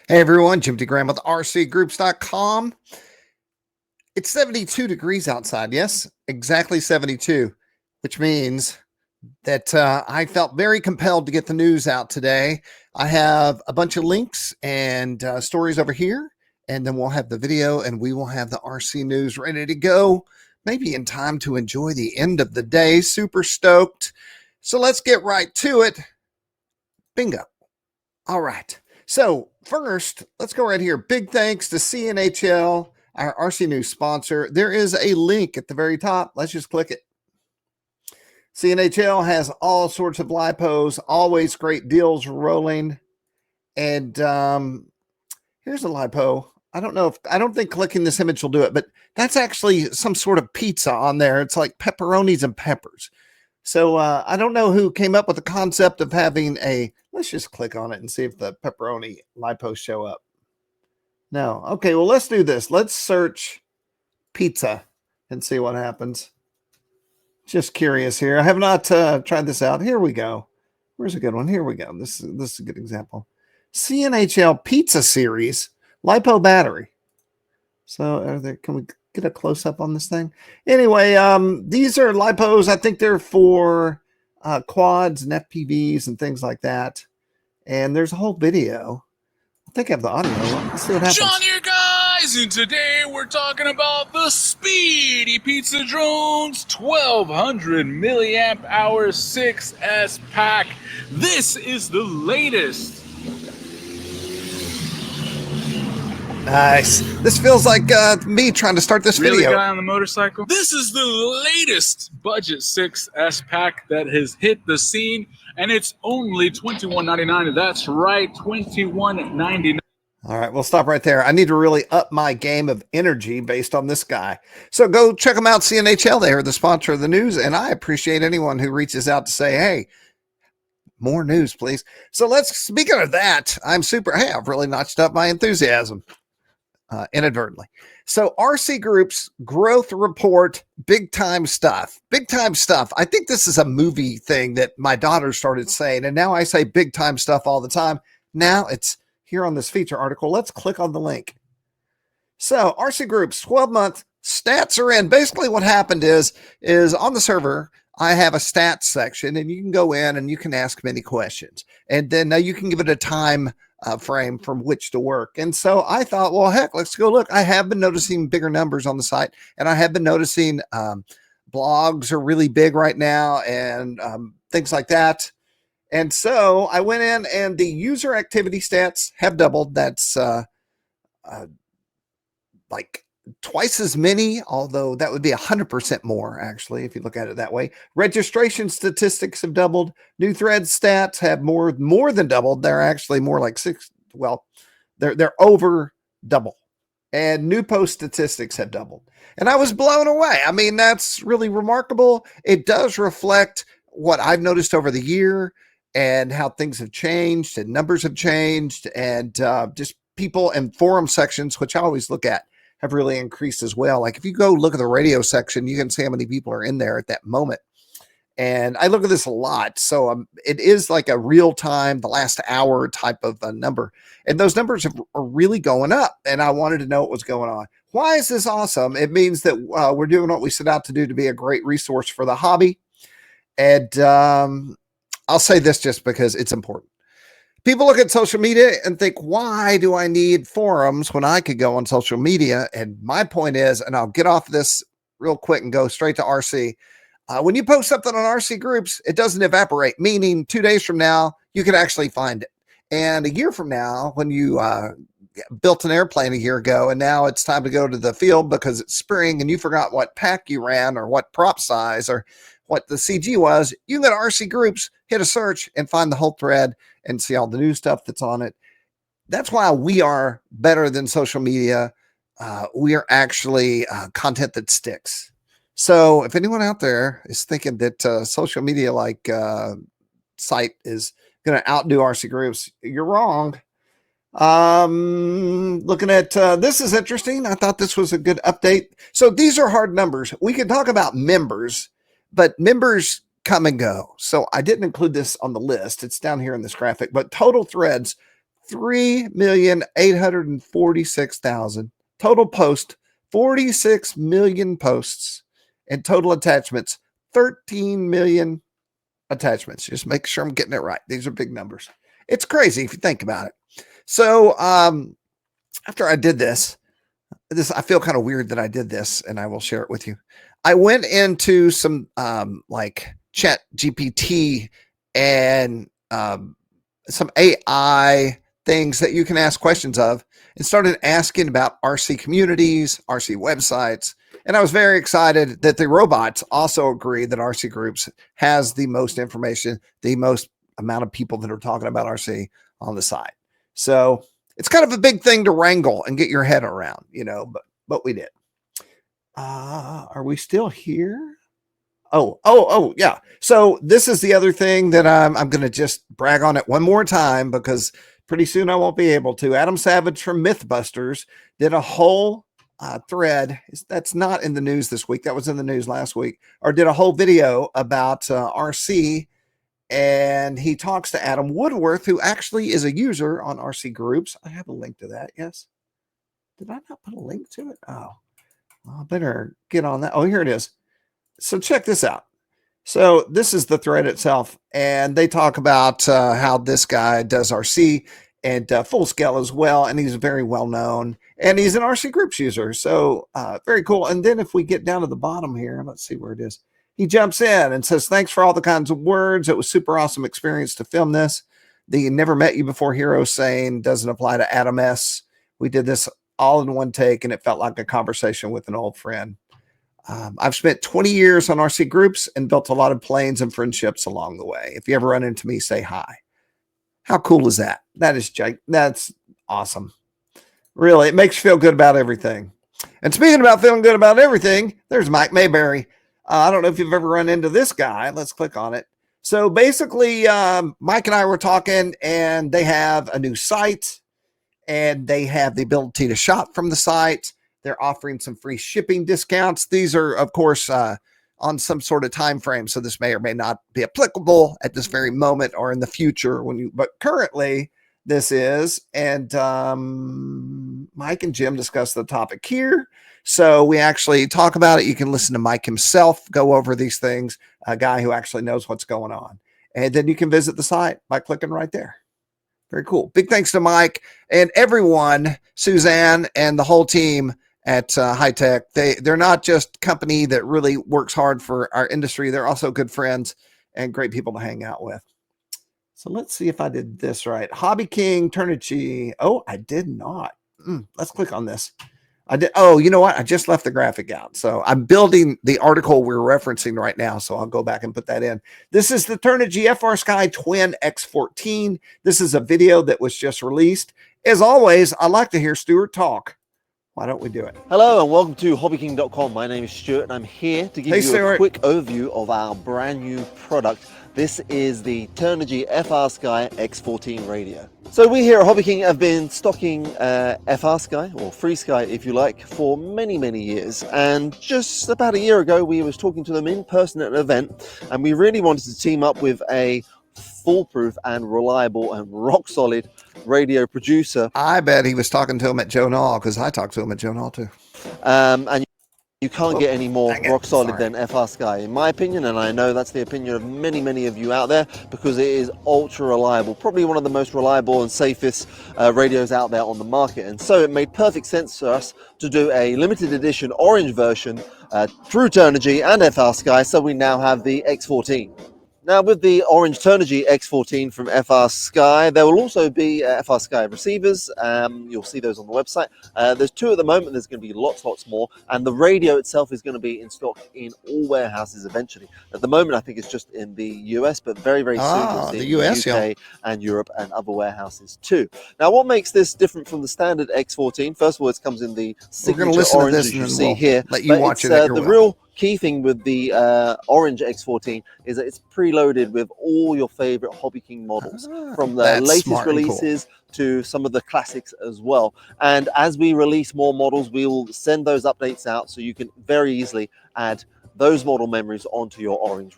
Hey everyone, Jim DeGram with RCGroups.com. It's 72 degrees outside. Yes, exactly 72, which means that I felt very compelled to get the news out today. I have a bunch of links and stories over here, and then we'll have the video and we will have the RC news ready to go, maybe in time to enjoy the end of the day. Super stoked. So let's get right to it. Bingo. All right. So first, let's go right here. Big thanks to CNHL, our RC News sponsor. There is a link at the very top. Let's just click it. CNHL has all sorts of lipos, always great deals rolling. And here's a lipo. I don't think clicking this image will do it, but that's actually some sort of pizza on there. It's like pepperonis and peppers. So I don't know who came up with the concept of having let's just click on it and see if the pepperoni lipos show up. No. Okay, well, let's do this. Let's search pizza and see what happens. Just curious here. I have not tried this out. Here we go. Where's a good one? Here we go. This is a good example. CNHL Pizza Series lipo battery. So can we get a close-up on this thing? Anyway, these are lipos. I think they're for quads and FPVs and things like that. And there's a whole video. I think I have the audio. Let's see what happens. John here, guys, and today we're talking about the Speedy Pizza Drones 1200 milliamp hour 6S pack. This is the latest. Nice. This feels like me trying to start this video. Guy on the motorcycle. This is the latest budget 6S pack that has hit the scene, and it's only $21.99. That's right, $21.99. All right, we'll stop right there. I need to really up my game of energy based on this guy. So go check them out, CNHL. They are the sponsor of the news, and I appreciate anyone who reaches out to say, hey, more news, please. So speaking of that, I've really notched up my enthusiasm. Inadvertently. So RC Group's growth report, big time stuff. Big time stuff. I think this is a movie thing that my daughter started saying, and now I say big time stuff all the time. Now it's here on this feature article. Let's click on the link. So RC Group's 12-month stats are in. Basically what happened is on the server, I have a stats section, and you can go in and you can ask many questions. And then now you can give it a time frame from which to work. And so I thought, well, heck, let's go look. I have been noticing bigger numbers on the site, and I have been noticing blogs are really big right now and things like that. And so I went in, and the user activity stats have doubled. That's like twice as many, although that would be 100% more, actually, if you look at it that way. Registration statistics have doubled. New thread stats have more than doubled. They're actually more like they're over double. And new post statistics have doubled. And I was blown away. I mean, that's really remarkable. It does reflect what I've noticed over the year and how things have changed and numbers have changed, and just people and forum sections, which I always look at, have really increased as well. Like if you go look at the radio section, you can see how many people are in there at that moment. And I look at this a lot. So it is like a real time, the last hour type of a number. And those numbers are really going up. And I wanted to know what was going on. Why is this awesome? It means that we're doing what we set out to do to be a great resource for the hobby. And I'll say this just because it's important. People look at social media and think, why do I need forums when I could go on social media? And my point is, and I'll get off this real quick and go straight to RC. When you post something on RC Groups, it doesn't evaporate, meaning 2 days from now, you can actually find it. And a year from now, when you built an airplane a year ago, and now it's time to go to the field because it's spring and you forgot what pack you ran or what prop size or what the CG was, you can go to RC Groups, hit a search, and find the whole thread and see all the new stuff that's on it. That's why we are better than social media. We are actually content that sticks. So if anyone out there is thinking that social media like site is going to outdo RC Groups, you're wrong. Looking at this is interesting. I thought this was a good update. So these are hard numbers. We can talk about members, but members come and go. So I didn't include this on the list. It's down here in this graphic, but total threads, 3,846,000. Total post, 46 million posts. And total attachments, 13 million attachments. Just make sure I'm getting it right. These are big numbers. It's crazy if you think about it. So after I did this, I feel kind of weird that I did this, and I will share it with you. I went into some like Chat GPT and some AI things that you can ask questions of, and started asking about RC communities, RC websites. And I was very excited that the robots also agree that RC Groups has the most information, the most amount of people that are talking about RC on the site. So it's kind of a big thing to wrangle and get your head around, but we did. Are we still here? Oh, yeah. So this is the other thing that I'm going to just brag on it one more time, because pretty soon I won't be able to. Adam Savage from MythBusters did a whole thread. That's not in the news this week. That was in the news last week. Or did a whole video about RC. And he talks to Adam Woodworth, who actually is a user on RC Groups. I have a link to that. Yes. Did I not put a link to it? Oh, I better get on that. Oh, here it is. So check this out. So this is the thread itself. And they talk about how this guy does RC and full scale as well. And he's very well known. And he's an RC Groups user. So very cool. And then if we get down to the bottom here, let's see where it is. He jumps in and says, thanks for all the kinds of words. It was super awesome experience to film this. The never met you before hero saying doesn't apply to Adam S. We did this all in one take, and it felt like a conversation with an old friend. I've spent 20 years on RC Groups and built a lot of planes and friendships along the way. If you ever run into me, say hi. How cool is that? That's awesome. Really, it makes you feel good about everything. And speaking about feeling good about everything, there's Mike Mayberry. I don't know if you've ever run into this guy. Let's click on it. So basically, Mike and I were talking, and they have a new site, and they have the ability to shop from the site. They're offering some free shipping discounts. These are, of course, on some sort of time frame, so this may or may not be applicable at this very moment or in the future. But currently, this is. And Mike and Jim discuss the topic here. So we actually talk about it. You can listen to Mike himself go over these things, a guy who actually knows what's going on. And then you can visit the site by clicking right there. Very cool. Big thanks to Mike and everyone, Suzanne and the whole team at Hitec. They're not just a company that really works hard for our industry. They're also good friends and great people to hang out with. So let's see if I did this right. Hobby King, Turnigy. Oh, I did not. Let's click on this. I did. Oh, you know what? I just left the graphic out. So I'm building the article we're referencing right now. So I'll go back and put that in. This is the Turnigy FrSky Twin X14. This is a video that was just released. As always, I like to hear Stuart talk. Why don't we do it? Hello and welcome to hobbyking.com. My name is Stuart and I'm here to give you a quick overview of our brand new product. This is the Turnigy FrSky X14 radio. So we here at Hobby King have been stocking FrSky, or FreeSky if you like, for many, many years. And just about a year ago, we was talking to them in person at an event, and we really wanted to team up with a foolproof and reliable and rock solid radio producer. I bet he was talking to him at Joe Nall, because I talked to him at Joe Nall too. And you can't get any more rock solid than FrSky, in my opinion, and I know that's the opinion of many, many of you out there, because it is ultra reliable, probably one of the most reliable and safest radios out there on the market. And so it made perfect sense for us to do a limited edition orange version through Turnigy and FrSky, so we now have the X14. Now with the orange Turnigy X14 from FrSky, there will also be FrSky receivers. You'll see those on the website. There's two at the moment. There's going to be lots more. And the radio itself is going to be in stock in all warehouses eventually. At the moment, I think it's just in the US, but very, very soon you'll see the US, in the UK and Europe and other warehouses too. Now, what makes this different from the standard X14? First of all, it comes in the signature orange as you see here. Let you watch it at your the real key thing with the orange X14 is that it's preloaded with all your favorite Hobby King models, from the latest releases to some of the classics as well. And as we release more models, we will send those updates out so you can very easily add those model memories onto your orange.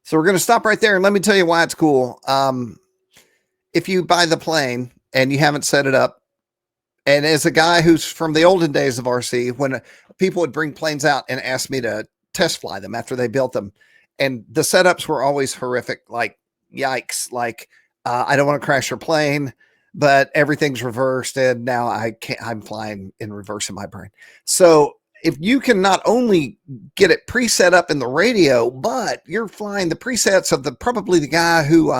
So we're going to stop right there, and let me tell you why it's cool. If you buy the plane and you haven't set it up. And as a guy who's from the olden days of RC, when people would bring planes out and ask me to test fly them after they built them, and the setups were always horrific, like yikes, like I don't want to crash your plane, but everything's reversed, and now I'm flying in reverse in my brain. So if you can not only get it preset up in the radio, but you're flying the presets of probably the guy who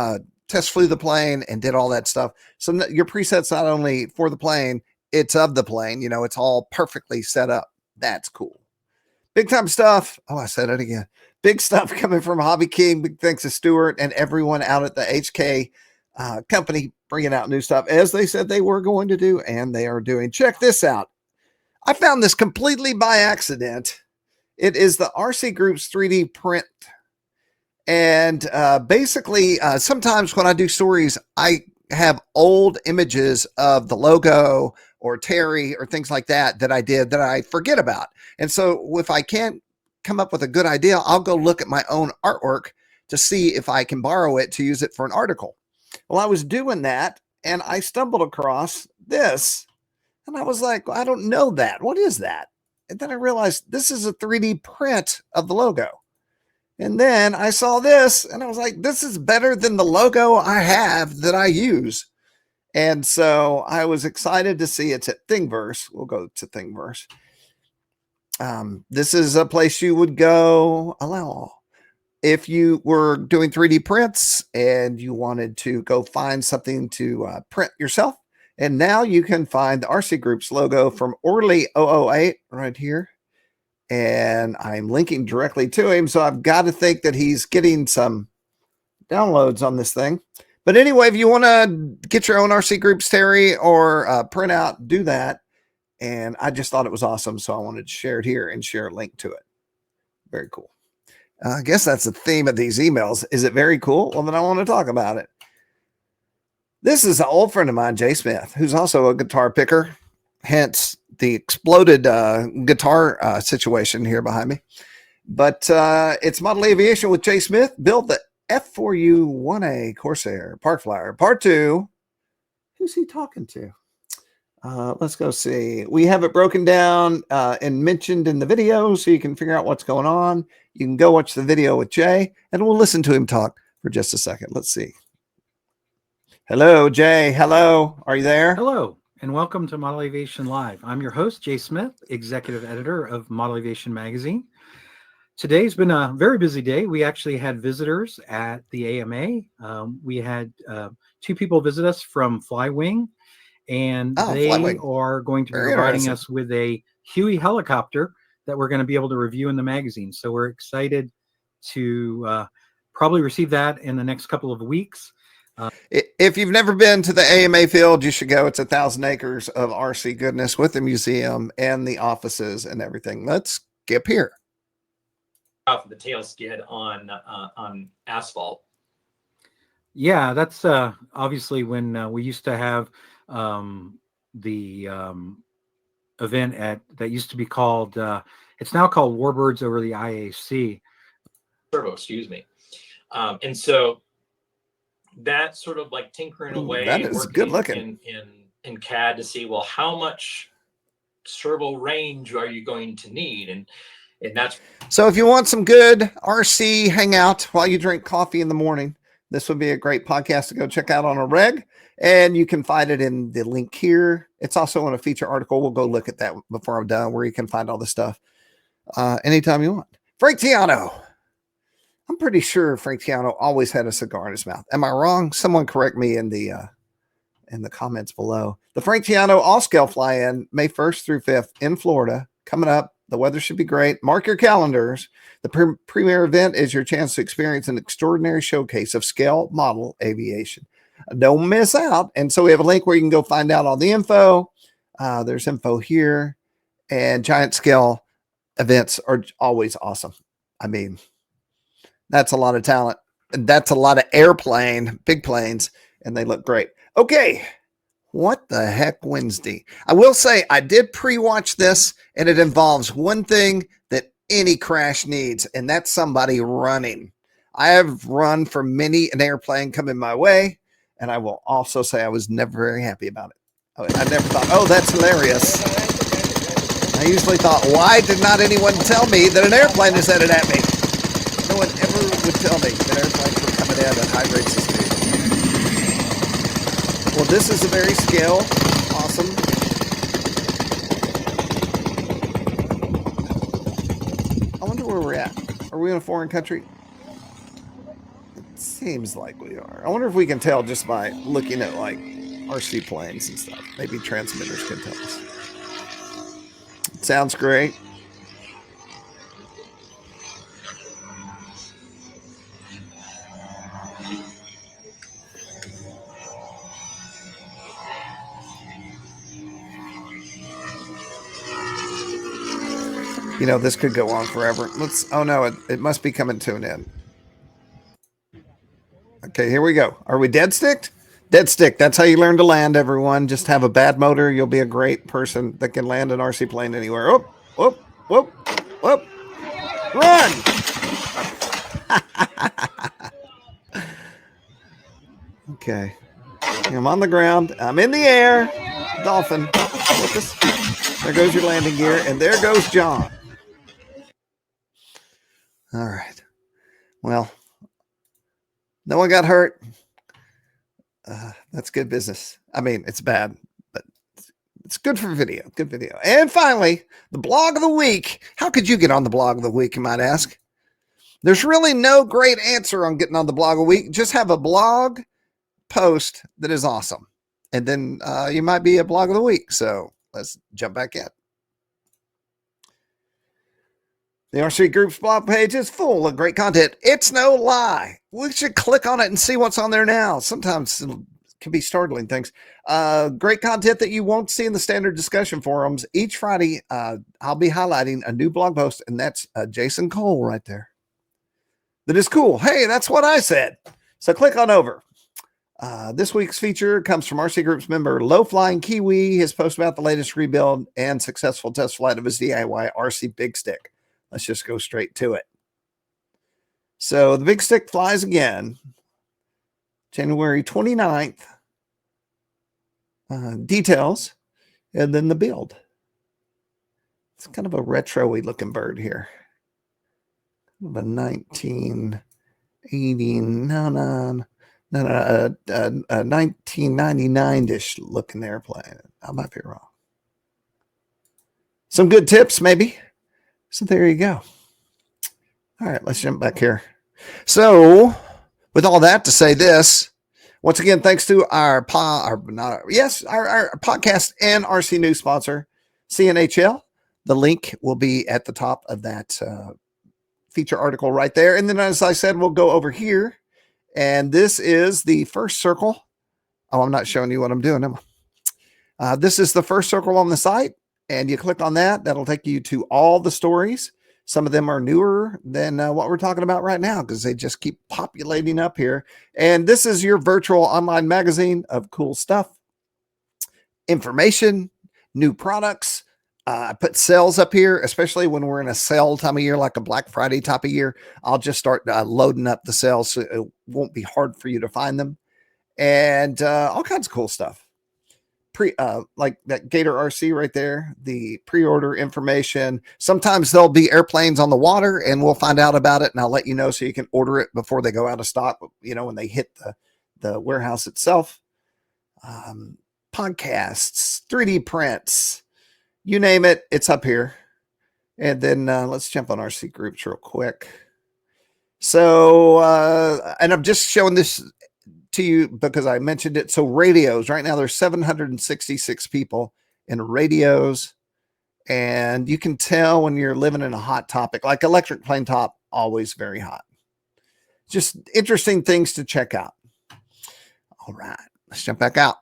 test flew the plane and did all that stuff. So your presets not only for the plane, it's of the plane, you know, it's all perfectly set up. That's cool. Big time stuff. Oh, I said it again. Big stuff coming from Hobby King. Big thanks to Stuart and everyone out at the HK company bringing out new stuff as they said they were going to do, and they are doing. Check this out. I found this completely by accident. It is the RC Group's 3D print. And basically, sometimes when I do stories, I have old images of the logo or Terry or things like that I did that I forget about. And so if I can't come up with a good idea, I'll go look at my own artwork to see if I can borrow it to use it for an article. Well, I was doing that and I stumbled across this and I was like, well, I don't know that. What is that? And then I realized this is a 3D print of the logo. And then I saw this and I was like, this is better than the logo I have that I use. And so I was excited to see it's at Thingiverse. We'll go to Thingiverse. This is a place you would go if you were doing 3D prints and you wanted to go find something to print yourself. And now you can find the RC Group's logo from Orly 008 right here. And I'm linking directly to him. So I've got to think that he's getting some downloads on this thing. But anyway, if you want to get your own RC Groups, Terry, or print out, do that. And I just thought it was awesome. So I wanted to share it here and share a link to it. Very cool. I guess that's the theme of these emails. Is it very cool? Well, then I want to talk about it. This is an old friend of mine, Jay Smith, who's also a guitar picker. Hence the exploded guitar situation here behind me. But it's Model Aviation with Jay Smith. Build the F4U-1A Corsair Park Flyer Part 2. Who's he talking to? Let's go see. We have it broken down and mentioned in the video so you can figure out what's going on. You can go watch the video with Jay and we'll listen to him talk for just a second. Let's see. Hello, Jay. Hello. Are you there? Hello, and welcome to Model Aviation Live. I'm your host, Jay Smith, executive editor of Model Aviation magazine. Today's been a very busy day. We actually had visitors at the AMA. We had 2 people visit us from Flywing, and they are going to be providing us with a Huey helicopter that we're going to be able to review in the magazine. So we're excited to probably receive that in the next couple of weeks. If you've never been to the AMA field, you should go. It's 1,000 acres of RC goodness with the museum and the offices and everything. Let's skip here. Off the tail skid on asphalt. Yeah, that's obviously when we used to have the event that used to be called, it's now called Warbirds over the IAC. Turbo, excuse me. And so that sort of like tinkering away, that is good looking in CAD to see, well, how much servo range are you going to need? And that's so if you want some good RC hangout while you drink coffee in the morning, this would be a great podcast to go check out on a reg, and you can find it in the link here. It's also in a feature article. We'll go look at that before I'm done, where you can find all this stuff anytime you want. Frank Tiano. I'm pretty sure Frank Tiano always had a cigar in his mouth. Am I wrong? Someone correct me in the comments below. The Frank Tiano all-scale fly-in, May 1st through 5th in Florida, coming up. The weather should be great. Mark your calendars. The premier event is your chance to experience an extraordinary showcase of scale model aviation. Don't miss out. And so we have a link where you can go find out all the info. There's info here. And giant scale events are always awesome. I mean, that's a lot of talent. And that's a lot of airplane, big planes, and they look great. Okay. What the heck Wednesday? I will say I did pre-watch this, and it involves one thing that any crash needs, and that's somebody running. I have run for many an airplane coming my way, And I will also say I was never very happy about it. I never thought, oh, that's hilarious. I usually thought, why did not anyone tell me that an airplane is headed at me? No one ever would tell me that airplanes were coming in at high rates of speed. Well, this is a very scale. Awesome. I wonder where we're at. Are we in a foreign country? It seems like we are. I wonder if we can tell just by looking at like RC planes and stuff. Maybe transmitters can tell us. It sounds great. You know, this could go on forever. Oh no, it must be coming to an end. Okay, here we go. Are we dead sticked? Dead stick. That's how you learn to land, everyone. Just have a bad motor. You'll be a great person that can land an RC plane anywhere. Whoop, whoop, whoop, whoop. Run! Okay. I'm on the ground. I'm in the air. Dolphin. There goes your landing gear. And there goes John. All right. Well, no one got hurt. That's good business. I mean, it's bad, but it's good for video. Good video. And finally, the blog of the week. How could you get on the blog of the week, you might ask? There's really no great answer on getting on the blog of the week. Just have a blog post that is awesome. And then you might be a blog of the week. So let's jump back in. The RC Group's blog page is full of great content. It's no lie. We should click on it and see what's on there now. Sometimes it can be startling things. Great content that you won't see in the standard discussion forums. Each Friday, I'll be highlighting a new blog post, and that's Jason Cole right there. That is cool. Hey, that's what I said. So click on over. This week's feature comes from RC Group's member Low Flying Kiwi. His post about the latest rebuild and successful test flight of his DIY RC Big Stick. Let's just go straight to it. So the Big Stick flies again. January 29th. Details. And then the build. It's kind of a retro-y looking bird here. Kind of a 1989. No, a 1999-ish looking airplane. I might be wrong. Some good tips, maybe. So there you go. All right, let's jump back here. So with all that to say this, once again, thanks to our podcast and RC News sponsor, CNHL. The link will be at the top of that feature article right there. And then, as I said, we'll go over here. And this is the first circle. Oh, I'm not showing you what I'm doing, am I? This is the first circle on the site. And you click on that. That'll take you to all the stories. Some of them are newer than what we're talking about right now because they just keep populating up here. And this is your virtual online magazine of cool stuff, information, new products. I put sales up here, especially when we're in a sale time of year, like a Black Friday type of year. I'll just start loading up the sales so it won't be hard for you to find them. And all kinds of cool stuff. Like that Gator RC right there, the pre-order information. Sometimes there'll be airplanes on the water and we'll find out about it and I'll let you know so you can order it before they go out of stock, you know, when they hit the warehouse itself. Podcasts, 3D prints, you name it, it's up here. And then let's jump on RC Groups real quick. So, and I'm just showing this to you because I mentioned it. So radios, right now there's 766 people in radios, and you can tell when you're living in a hot topic, like electric plane top, always very hot. Just interesting things to check out. All right, let's jump back out.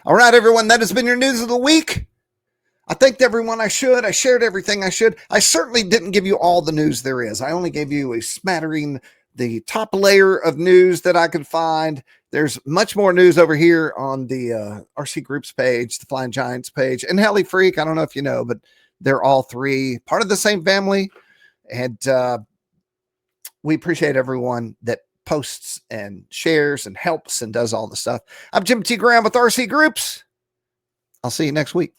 All right, everyone, that has been your news of the week. I thanked everyone I should. I shared everything I should. I certainly didn't give you all the news there is. I only gave you a smattering, the top layer of news that I could find. There's much more news over here on the RC Groups page, the Flying Giants page, and Heli Freak. I don't know if you know, but they're all three part of the same family. And we appreciate everyone that posts and shares and helps and does all the stuff. I'm Jim T. Graham with RC Groups. I'll see you next week.